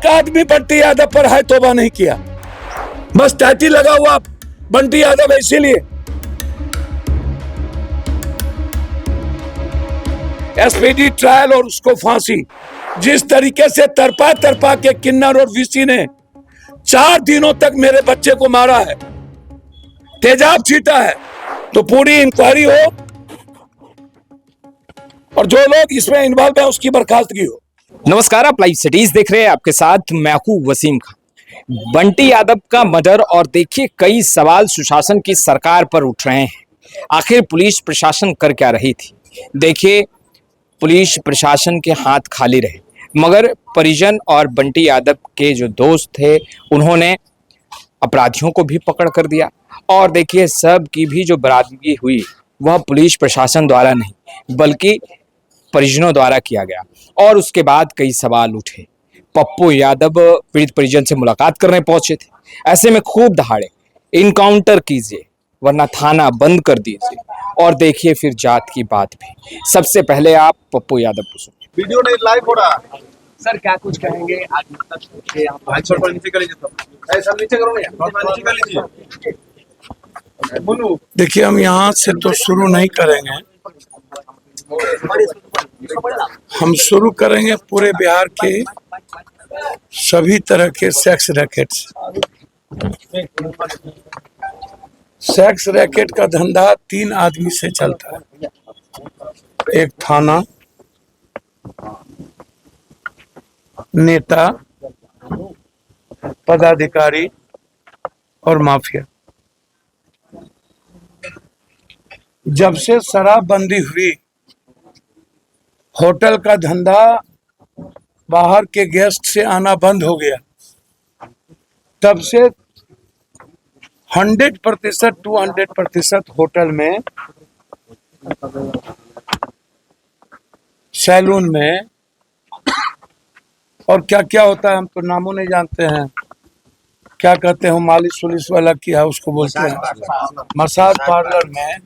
एक आदमी बंटी यादव पर है तौबा नहीं किया, बस टैटी लगा हुआ बंटी यादव है, इसीलिए एसपीडी ट्रायल और उसको फांसी। जिस तरीके से तरपा तरपा के किन्नर और वीसी ने 4 दिनों तक मेरे बच्चे को मारा है, तेजाब छीटा है, तो पूरी इंक्वायरी हो और जो लोग इसमें इन्वॉल्व है उसकी बर्खास्तगी हो। नमस्कार, आप लाइव सिटीज देख रहे हैं। आपके साथ मैं हूं वसीम खान। बंटी यादव का मर्डर और देखिए कई सवाल सुशासन की सरकार पर उठ रहे हैं। आखिर पुलिस प्रशासन कर क्या रही थी? देखिए, पुलिस प्रशासन के हाथ खाली रहे, मगर परिजन और बंटी यादव के जो दोस्त थे उन्होंने अपराधियों को भी पकड़ कर दिया। और देखिए, सब की भी जो बरामदगी हुई वह पुलिस प्रशासन द्वारा नहीं बल्कि परिजनों द्वारा किया गया। और उसके बाद कई सवाल उठे। पप्पू यादव पीड़ित परिजन से मुलाकात करने पहुंचे थे। ऐसे में खूब दहाड़े इनकाउंटर कीजिए वरना थाना बंद कर दीजिए, और देखिए फिर जात की बात भी। सबसे पहले आप पप्पू यादव को सुनिए। वीडियो नहीं लाइव हो रहा। सर क्या कुछ कहेंगे आज नीचे कर लीजिए, ऐसा नीचे करो ना, नीचे कर लीजिए। बोलो। देखिए, हम यहाँ से तो शुरू नहीं करेंगे, हम शुरू करेंगे पूरे बिहार के सभी तरह के सेक्स रैकेट्स। सेक्स रैकेट का धंधा 3 आदमी से चलता है, एक थाना, नेता, पदाधिकारी और माफिया। जब से शराबबंदी हुई, होटल का धंधा बाहर के गेस्ट से आना बंद हो गया। तब से 100% 200% होटल में, सैलून में और क्या क्या होता है हम तो नामों नहीं जानते हैं, क्या कहते हैं, मालिश पुलिस वाला किया उसको बोलते हैं, मसाज पार्लर में,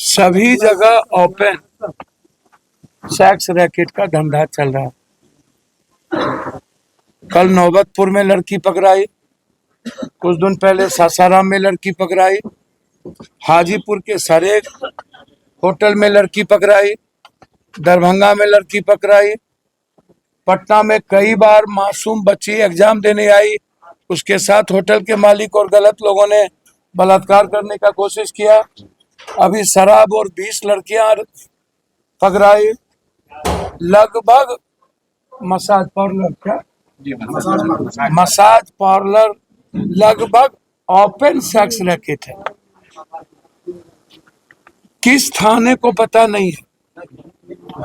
सभी जगह ओपन सेक्स रैकेट का धंधा चल रहा है। कल नौबतपुर में लड़की पकड़ाई, कुछ दिन पहले सासाराम में लड़की पकड़ाई, हाजीपुर के सरेग होटल में लड़की पकड़ाई, दरभंगा में लड़की पकड़ाई, पटना में कई बार मासूम बच्ची एग्जाम देने आई, उसके साथ होटल के मालिक और गलत लोगों ने बलात्कार करने का कोशिश किया। अभी शराब और 20 लड़कियां पकड़ाई। लगभग मसाज पार्लर लगभग ओपन सेक्स रैकेट है। किस थाने को पता नहीं है।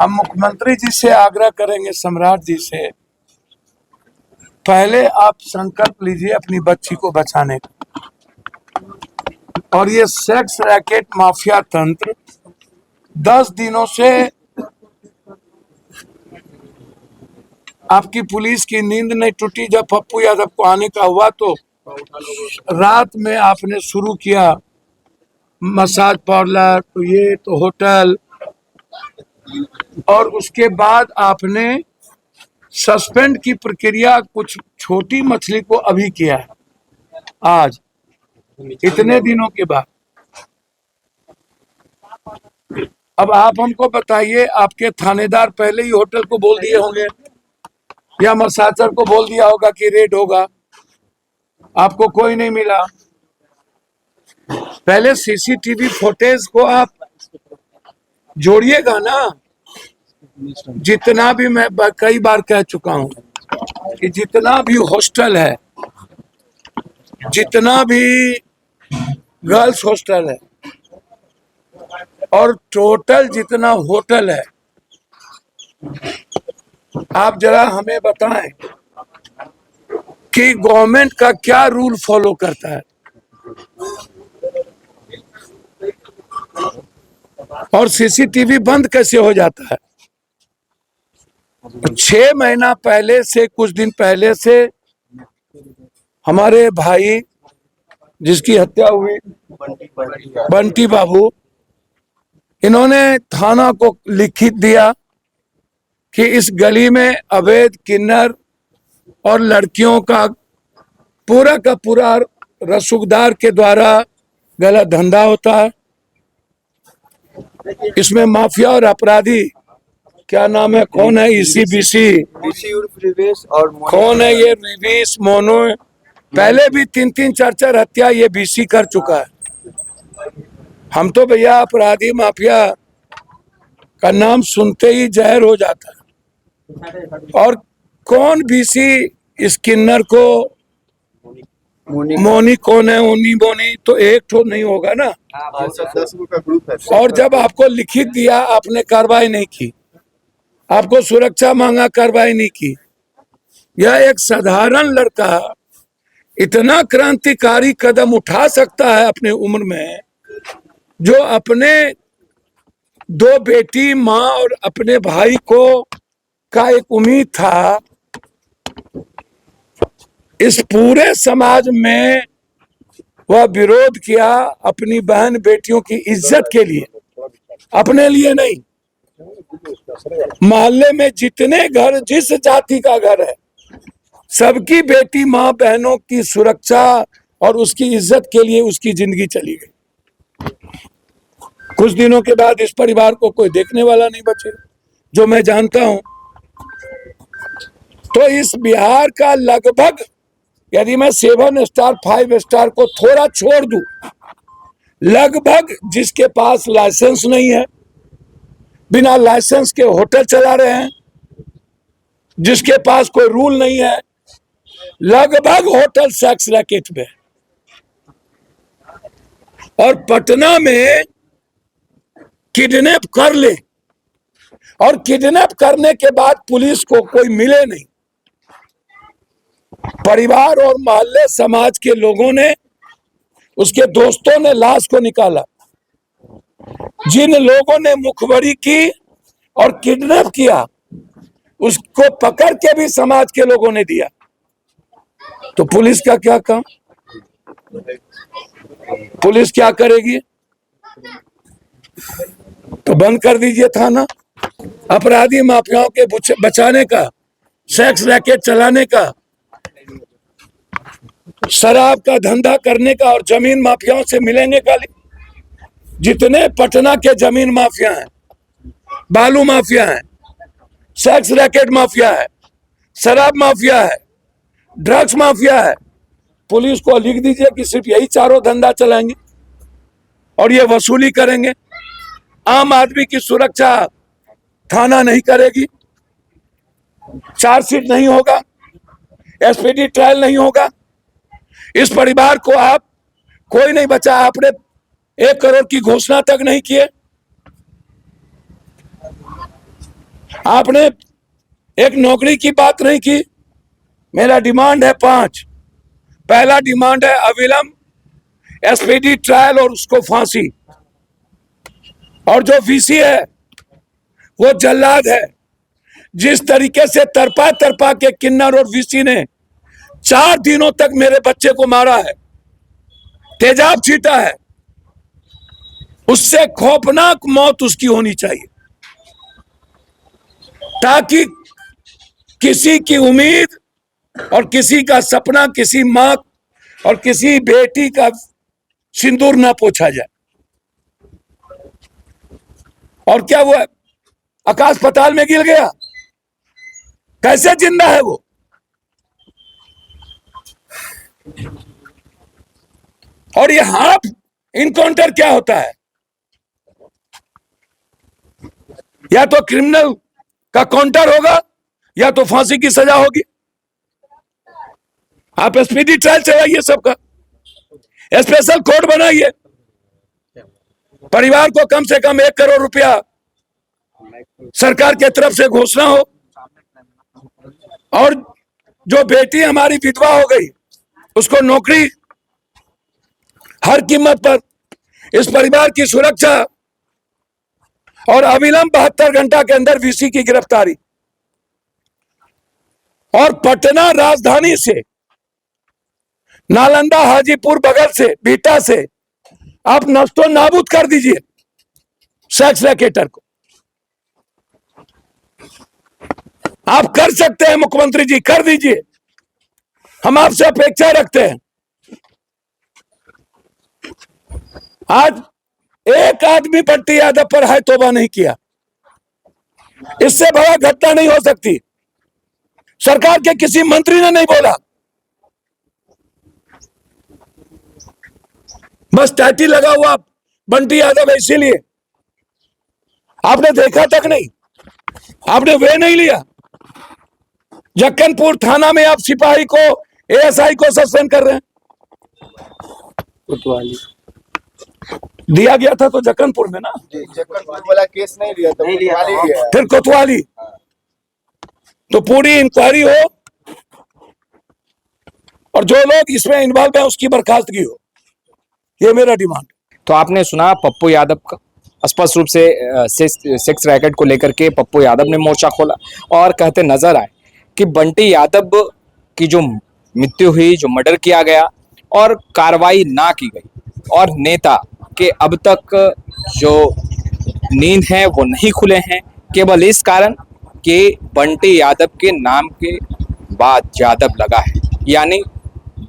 हम मुख्यमंत्री जी से आग्रह करेंगे, सम्राट जी से, पहले आप संकल्प लीजिए अपनी बच्ची को बचाने का। और ये सेक्स रैकेट माफिया तंत्र 10 दिनों से आपकी पुलिस की नींद नहीं टूटी। जब पप्पू यादव को आने का हुआ तो रात में आपने शुरू किया मसाज पार्लर, तो ये तो होटल, और उसके बाद आपने सस्पेंड की प्रक्रिया कुछ छोटी मछली को अभी किया है, आज इतने दिनों के बाद। अब आप हमको बताइए, आपके थानेदार पहले ही होटल को बोल दिए होंगे या मसाजर को बोल दिया होगा कि रेड होगा, आपको कोई नहीं मिला। पहले सीसीटीवी फुटेज को आप जोड़िएगा ना। जितना भी, मैं कई बार कह चुका हूं कि जितना भी हॉस्टल है, जितना भी गर्ल्स हॉस्टल है और टोटल जितना होटल है, आप जरा हमें बताएं कि गवर्नमेंट का क्या रूल फॉलो करता है। और सीसीटीवी बंद कैसे हो जाता है? 6 महीना पहले से, कुछ दिन पहले से हमारे भाई जिसकी हत्या हुई, बंटी बाबू, इन्होंने थाना को लिखित दिया कि इस गली में अवैध किन्नर और लड़कियों का पूरा रसूखदार के द्वारा गलत धंधा होता है। इसमें माफिया और अपराधी, क्या नाम है, कौन है, ईसीबीसी, कौन है ये रिवीस मोनो, पहले भी 3-4 हत्या ये बीसी कर चुका है। हम तो भैया अपराधी माफिया का नाम सुनते ही जहर हो जाता है। और कौन बीसी स्किनर को, मोनी कौन है, उनी मोनी तो एक ठो नहीं होगा ना। 10 का ग्रुप है। और जब आपको लिखित दिया, आपने कार्रवाई नहीं की, आपको सुरक्षा मांगा, कार्रवाई नहीं की। यह एक साधारण लड़का इतना क्रांतिकारी कदम उठा सकता है अपने उम्र में, जो अपने 2 बेटी, माँ और अपने भाई को का एक उम्मीद था। इस पूरे समाज में वह विरोध किया अपनी बहन बेटियों की इज्जत के लिए, अपने लिए नहीं। मोहल्ले में जितने घर, जिस जाति का घर है, सबकी बेटी माँ बहनों की सुरक्षा और उसकी इज्जत के लिए उसकी जिंदगी चली गई। कुछ दिनों के बाद इस परिवार को कोई देखने वाला नहीं बचे, जो मैं जानता हूं। तो इस बिहार का लगभग, यदि मैं 7 स्टार 5 स्टार को थोड़ा छोड़ दूं, लगभग जिसके पास लाइसेंस नहीं है, बिना लाइसेंस के होटल चला रहे हैं, जिसके पास कोई रूल नहीं है, लगभग होटल सेक्स रैकेट में। और पटना में किडनैप कर ले, और किडनैप करने के बाद पुलिस को कोई मिले नहीं, परिवार और मोहल्ले समाज के लोगों ने, उसके दोस्तों ने लाश को निकाला। जिन लोगों ने मुखबरी की और किडनैप किया, उसको पकड़ के भी समाज के लोगों ने दिया। तो पुलिस का क्या काम? पुलिस क्या करेगी? तो बंद कर दीजिए थाना। अपराधी माफियाओं के बचाने का, सेक्स रैकेट चलाने का, शराब का धंधा करने का और जमीन माफियाओं से मिलेंगे का, जितने पटना के जमीन माफिया हैं, बालू माफिया हैं, सेक्स रैकेट माफिया है, शराब माफिया है, ड्रग्स माफिया है, पुलिस को लिख दीजिए कि सिर्फ यही चारों धंधा चलाएंगे और ये वसूली करेंगे। आम आदमी की सुरक्षा थाना नहीं करेगी, चार्जशीट नहीं होगा, एसपीडी ट्रायल नहीं होगा। इस परिवार को आप कोई नहीं बचा, आपने 1 करोड़ की घोषणा तक नहीं किए। आपने एक नौकरी की बात नहीं की। मेरा डिमांड है 5। पहला डिमांड है अविलंब एसपीडी ट्रायल और उसको फांसी। और जो वीसी है वो जल्लाद है। जिस तरीके से तरपा के किन्नर और वीसी ने 4 दिनों तक मेरे बच्चे को मारा है, तेजाब छीटा है, उससे खौफनाक मौत उसकी होनी चाहिए, ताकि किसी की उम्मीद और किसी का सपना, किसी मां और किसी बेटी का सिंदूर ना पोछा जाए। और क्या वो आकाश पताल में गिर गया? कैसे जिंदा है वो? और ये हाफ इनकाउंटर क्या होता है? या तो क्रिमिनल का काउंटर होगा या तो फांसी की सजा होगी। आप एसपीडी ट्रायल चलाइए, सबका स्पेशल कोर्ट बनाइए, परिवार को कम से कम 1 करोड़ रुपया सरकार के तरफ से घोषणा हो। और जो बेटी हमारी विधवा हो गई, उसको नौकरी हर कीमत पर, इस परिवार की सुरक्षा और अविलंब 72 घंटा के अंदर वीसी की गिरफ्तारी। और पटना राजधानी से, नालंदा, हाजीपुर बगल से, बीटा से आप नष्टो नाबूद कर दीजिए सेक्स रैकेटर को। आप कर सकते हैं मुख्यमंत्री जी, कर दीजिए। हम आपसे अपेक्षा रखते हैं। आज एक आदमी बंटी यादव पर है तौबा नहीं किया, इससे बड़ा घटना नहीं हो सकती। सरकार के किसी मंत्री ने नहीं बोला, बस टैटी लगा हुआ बंटी यादव है, इसीलिए आपने देखा तक नहीं, आपने वे नहीं लिया। जक्कनपुर थाना में आप सिपाही को, एएसआई को सस्पेंड कर रहे हैं। दिया गया था तो जक्कनपुर में ना, जक्कनपुर वाला केस नहीं लिया था, कोतवाली लिया है। फिर कोतवाली। तो पूरी इंक्वायरी हो और जो लोग इसमें इन्वॉल्व है उसकी बर्खास्तगी हो, ये मेरा डिमांड। तो आपने सुना पप्पू यादव का स्पष्ट रूप से सेक्स रैकेट को लेकर के पप्पू यादव ने मोर्चा खोला और कहते नजर आए कि बंटी यादव की जो मृत्यु हुई, जो मर्डर किया गया और कार्रवाई ना की गई और नेता के अब तक जो नींद है वो नहीं खुले हैं, केवल इस कारण कि बंटी यादव के नाम के बाद यादव लगा है, यानी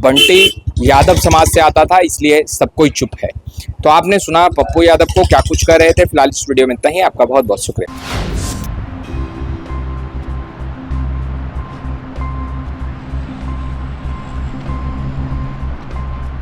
बंटी यादव समाज से आता था, इसलिए सब कोई चुप है। तो आपने सुना पप्पू यादव को क्या कुछ कह रहे थे। फिलहाल इस वीडियो में इतना ही। आपका बहुत बहुत शुक्रिया।